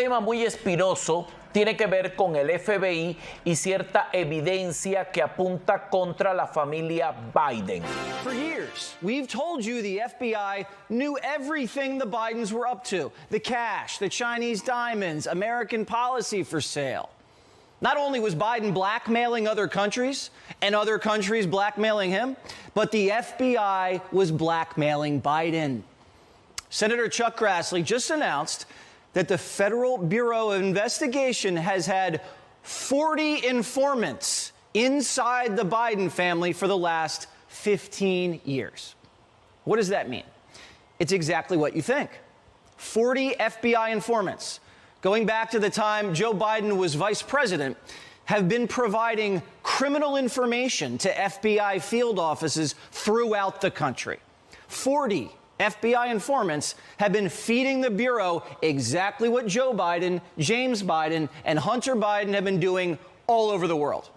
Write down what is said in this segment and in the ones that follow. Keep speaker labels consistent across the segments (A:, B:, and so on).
A: tema muy espinoso tiene que ver con el FBI y cierta evidencia que apunta contra la familia Biden.
B: For years, we've told you the FBI knew everything the Bidens were up to. The cash, the Chinese diamonds, American policy for sale. Not only was Biden blackmailing other countries and other countries blackmailing him, but the FBI was blackmailing Biden. Senator Chuck Grassley just announced that the Federal Bureau of Investigation has had 40 informants inside the Biden family for the last 15 years. What does that mean? It's exactly what you think. 40 FBI informants, going back to the time Joe Biden was vice president, have been providing criminal information to FBI field offices throughout the country. 40 FBI informants have been feeding the Bureau exactly what Joe Biden, James Biden, and Hunter Biden have been doing all over the world.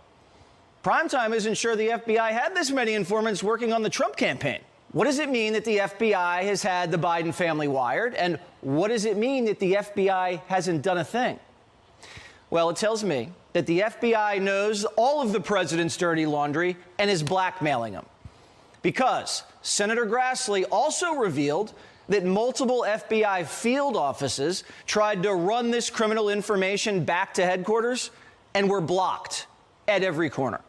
B: Primetime isn't sure the FBI had this many informants working on the Trump campaign. What does it mean that the FBI has had the Biden family wired? And what does it mean that the FBI hasn't done a thing? Well, it tells me that the FBI knows all of the president's dirty laundry and is blackmailing him. Because Senator Grassley also revealed that multiple FBI field offices tried to run this criminal information back to headquarters and were blocked at every corner.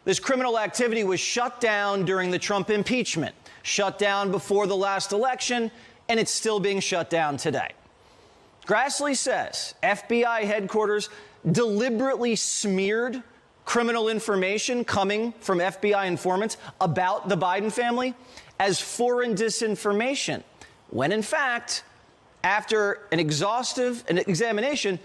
B: This criminal activity was shut down during the Trump impeachment, shut down before the last election, and it's still being shut down today. Grassley says FBI headquarters deliberately smeared criminal information coming from FBI informants about the Biden family as foreign disinformation, when in fact, after an exhaustive examination,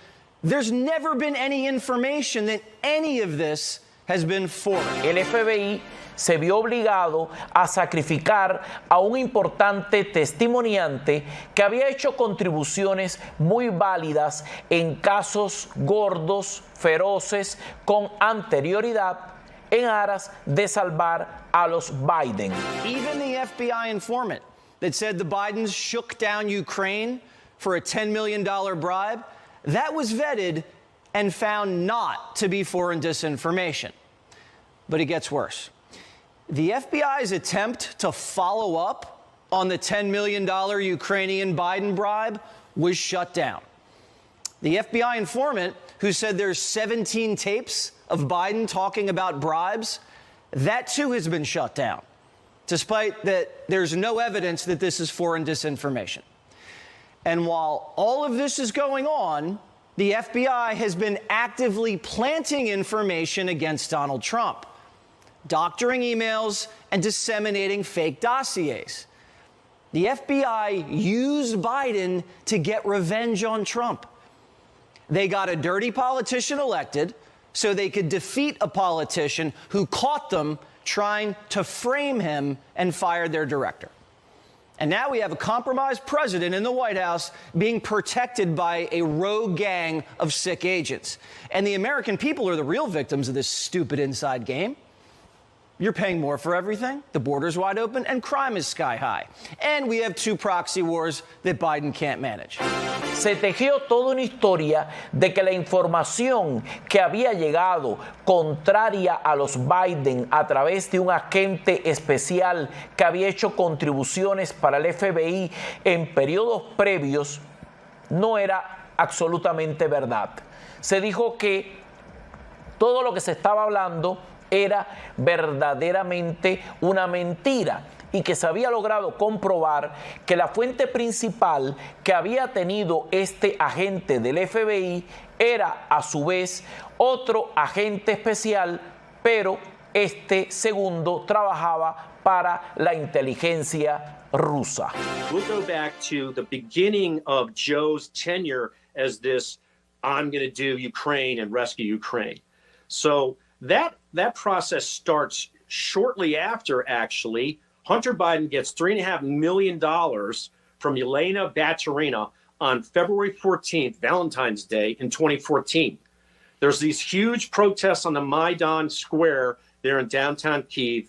B: there's never been any information that any of this has been foreign.
A: El FBI se vio obligado a sacrificar a un importante testimoniante que había hecho contribuciones muy válidas en casos gordos, feroces, con anterioridad, en aras de salvar a los Biden.
B: Even the FBI informant that said the Bidens shook down Ukraine for a $10 million bribe, that was vetted and found not to be foreign disinformation. But it gets worse. The FBI's attempt to follow up on the $10 million Ukrainian Biden bribe was shut down. The FBI informant who said there's 17 tapes of Biden talking about bribes, that too has been shut down, despite that there's no evidence that this is foreign disinformation. And while all of this is going on, the FBI has been actively planting information against Donald Trump, doctoring emails and disseminating fake dossiers. The FBI used Biden to get revenge on Trump. They got a dirty politician elected so they could defeat a politician who caught them trying to frame him and fired their director. And now we have a compromised president in the White House being protected by a rogue gang of sick agents. And the American people are the real victims of this stupid inside game. You're paying more for everything, the border's wide open, and crime is sky high. And we have two proxy wars that Biden can't manage.
A: Se tejió toda una historia de que la información que había llegado contraria a los Biden a través de un agente especial que había hecho contribuciones para el FBI en periodos previos no era absolutamente verdad. Se dijo que todo lo que se estaba hablando era verdaderamente una mentira y que se había logrado comprobar que la fuente principal que había tenido este agente del FBI era a su vez otro agente especial, pero este segundo trabajaba para la inteligencia rusa.
C: We'll go back to the beginning of Joe's tenure as this, I'm going to do Ukraine and rescue Ukraine. So that process starts shortly after, actually. Hunter Biden gets $3.5 million from Yelena Baturina on February 14th, Valentine's Day in 2014. There's these huge protests on the Maidan Square there in downtown Kyiv,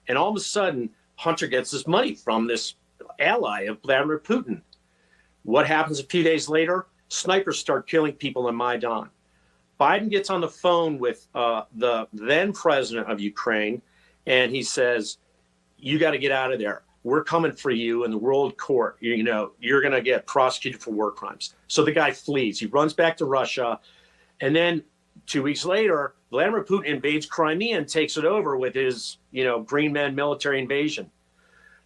C: and all of a sudden, Hunter gets this money from this ally of Vladimir Putin. What happens a few days later? snipers start killing people in Maidan. Biden gets on the phone with the then president of Ukraine, and he says, you got to get out of there. We're coming for you in the world court. You know, you're going to get prosecuted for war crimes. So the guy flees. He runs back to Russia. And then 2 weeks later, Vladimir Putin invades Crimea and takes it over with his, Green Men military invasion.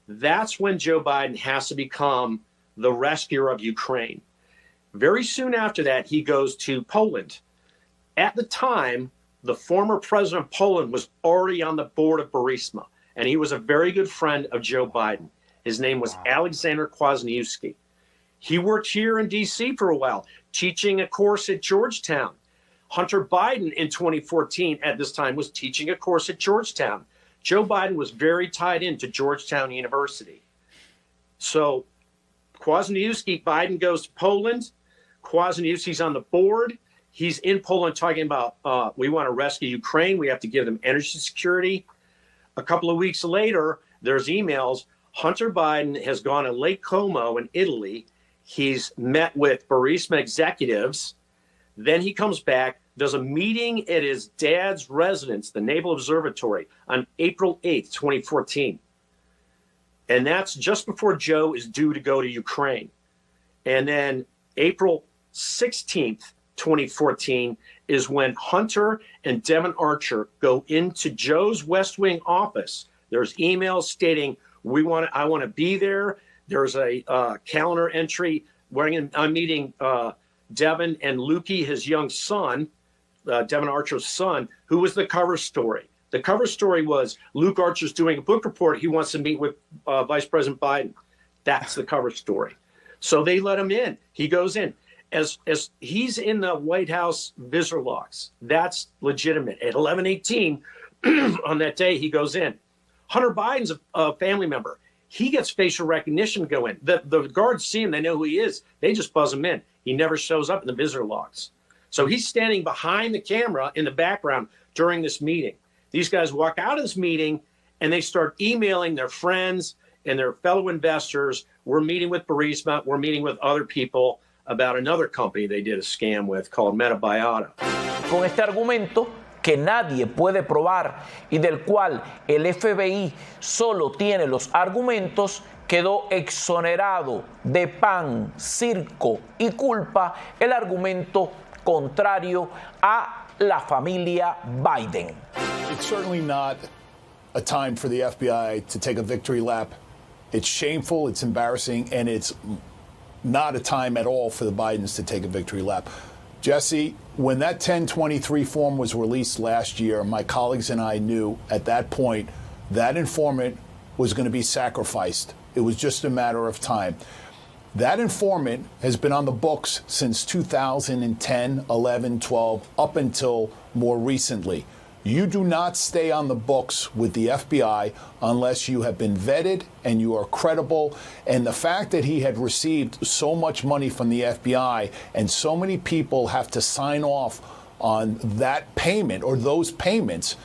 C: That's when Joe Biden has to become the rescuer of Ukraine. Very soon after that, he goes to Poland. At the time, the former president of Poland was already on the board of Burisma, and he was a very good friend of Joe Biden. His name was Alexander Kwasniewski. He worked here in D.C. for a while, teaching a course at Georgetown. Hunter Biden in 2014 at this time was teaching a course at Georgetown. Joe Biden was very tied into Georgetown University. So Kwasniewski, Biden goes to Poland. Kwasniewski's on the board. He's in Poland talking about, we want to rescue Ukraine. We have to give them energy security. A couple of weeks later, there's emails. Hunter Biden has gone to Lake Como in Italy. He's met with Burisma executives. Then he comes back, does a meeting at his dad's residence, the Naval Observatory, on April 8th, 2014. And that's just before Joe is due to go to Ukraine. And then April 16th, 2014 is when Hunter and Devon Archer go into Joe's West Wing office. There's emails stating, I want to be there. There's a calendar entry where I'm meeting Devon and Lukey, his young son, Devon Archer's son, who was the cover story. The cover story was Luke Archer's doing a book report. He wants to meet with Vice President Biden. That's the cover story. So they let him in. He goes in. As he's in the White House visitor logs, that's legitimate. At 11:18 on that day, he goes in. Hunter Biden's a family member. He gets facial recognition to go in. The guards see him. They know who he is. They just buzz him in. He never shows up in the visitor logs. So he's standing behind the camera in the background during this meeting. These guys walk out of this meeting, and they start emailing their friends and their fellow investors. We're meeting with Burisma. We're meeting with other people about another company they did a scam with called Metabiota.
A: Con este argumento que nadie puede probar y del cual el FBI solo tiene los argumentos, quedó exonerado de pan, circo y culpa el argumento contrario a la familia Biden.
D: It's certainly not a time for the FBI to take a victory lap. It's shameful, it's embarrassing, and it's not a time at all for the Bidens to take a victory lap. Jesse, when that 1023 form was released last year, my colleagues and I knew at that point that informant was going to be sacrificed. It was just a matter of time. That informant has been on the books since 2010, 11, 12, up until more recently. You do not stay on the books with the FBI unless you have been vetted and you are credible. And the fact that he had received so much money from the FBI and so many people have to sign off on that payment or those payments,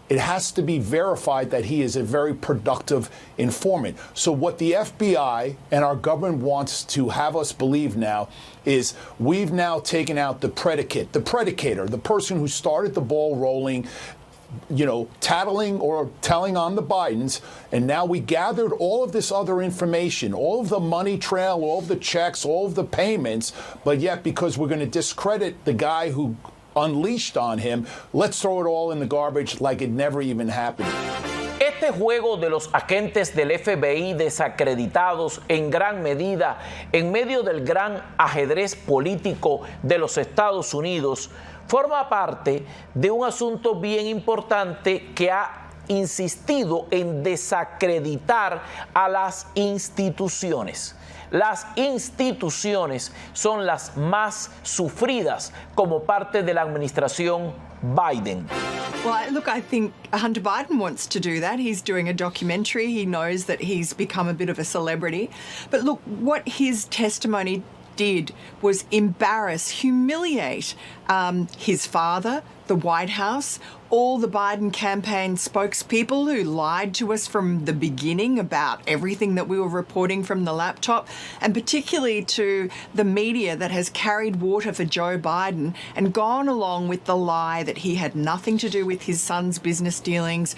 D: it has to be verified that he is a very productive informant. So what the FBI and our government wants to have us believe now is we've now taken out the predicate, the predicator, the person who started the ball rolling, tattling or telling on the Bidens, and now we gathered all of this other information, all of the money trail, all of the checks, all of the payments, but yet because we're going to discredit the guy who unleashed on him, let's throw it all in the garbage like it never even happened.
A: Este juego de los agentes del FBI desacreditados en gran medida en medio del gran ajedrez político de los Estados Unidos forma parte de un asunto bien importante que ha insistido en desacreditar a las instituciones. Las instituciones son las más sufridas como parte de la administración Biden.
E: Well, look, I think Hunter Biden wants to do that. He's doing a documentary. He knows that he's become a bit of a celebrity. But look, what his testimony did was embarrass, humiliate his father, the White House, all the Biden campaign spokespeople who lied to us from the beginning about everything that we were reporting from the laptop, and particularly to the media that has carried water for Joe Biden and gone along with the lie that he had nothing to do with his son's business dealings.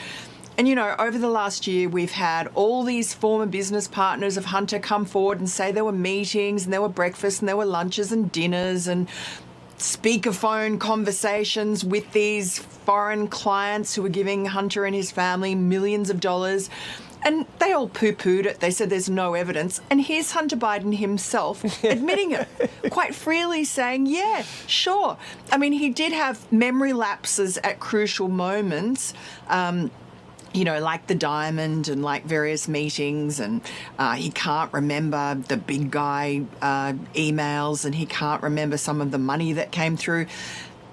E: And, you know, over the last year, we've had all these former business partners of Hunter come forward and say there were meetings and there were breakfasts and there were lunches and dinners and speakerphone conversations with these foreign clients who were giving Hunter and his family millions of dollars. And they all poo-pooed it. They said there's no evidence. And here's Hunter Biden himself admitting it, quite freely saying, yeah, sure. I mean, he did have memory lapses at crucial moments, you know, like the diamond and like various meetings, and he can't remember the big guy emails, and he can't remember some of the money that came through.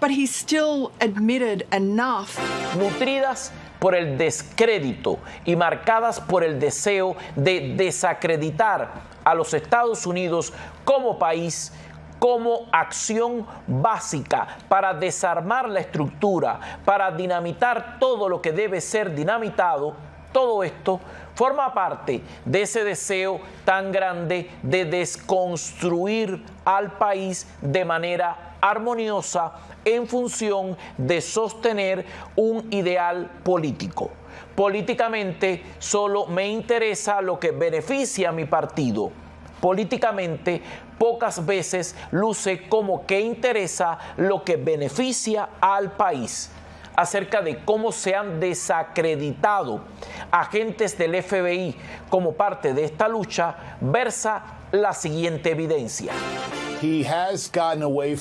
E: But he still admitted enough.
A: Nutridas por el descrédito y marcadas por el deseo de desacreditar a los Estados Unidos como país, como acción básica para desarmar la estructura, para dinamitar todo lo que debe ser dinamitado, todo esto forma parte de ese deseo tan grande de desconstruir al país de manera armoniosa en función de sostener un ideal político. Políticamente solo me interesa lo que beneficia a mi partido. Políticamente pocas veces luce como que interesa lo que beneficia al país. Acerca de cómo se han desacreditado agentes del FBI como parte de esta lucha, versa la siguiente evidencia.
D: He has gotten away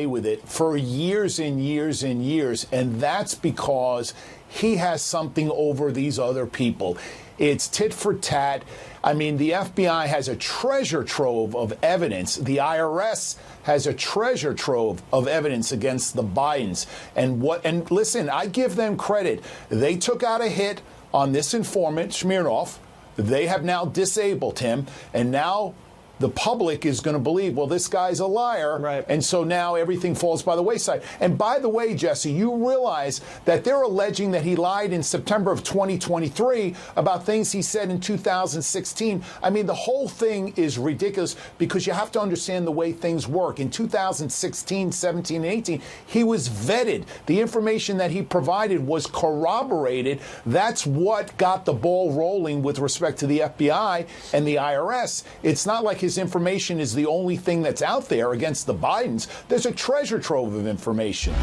D: with it for years and years and years, and that's because he has something over these other people. It's tit for tat. I mean, the FBI has a treasure trove of evidence. The IRS has a treasure trove of evidence against the Bidens. And listen, I give them credit. They took out a hit on this informant, Smirnov. They have now disabled him, and now the public is going to believe, well, this guy's a liar.
B: Right.
D: And so now everything falls by the wayside. And by the way, Jesse, you realize that they're alleging that he lied in September of 2023 about things he said in 2016. I mean, the whole thing is ridiculous because you have to understand the way things work. In 2016, 17, and 18, he was vetted. The information that he provided was corroborated. That's what got the ball rolling with respect to the FBI and the IRS. It's not like his information is the only thing that's out there against the Bidens. There's a treasure trove of information.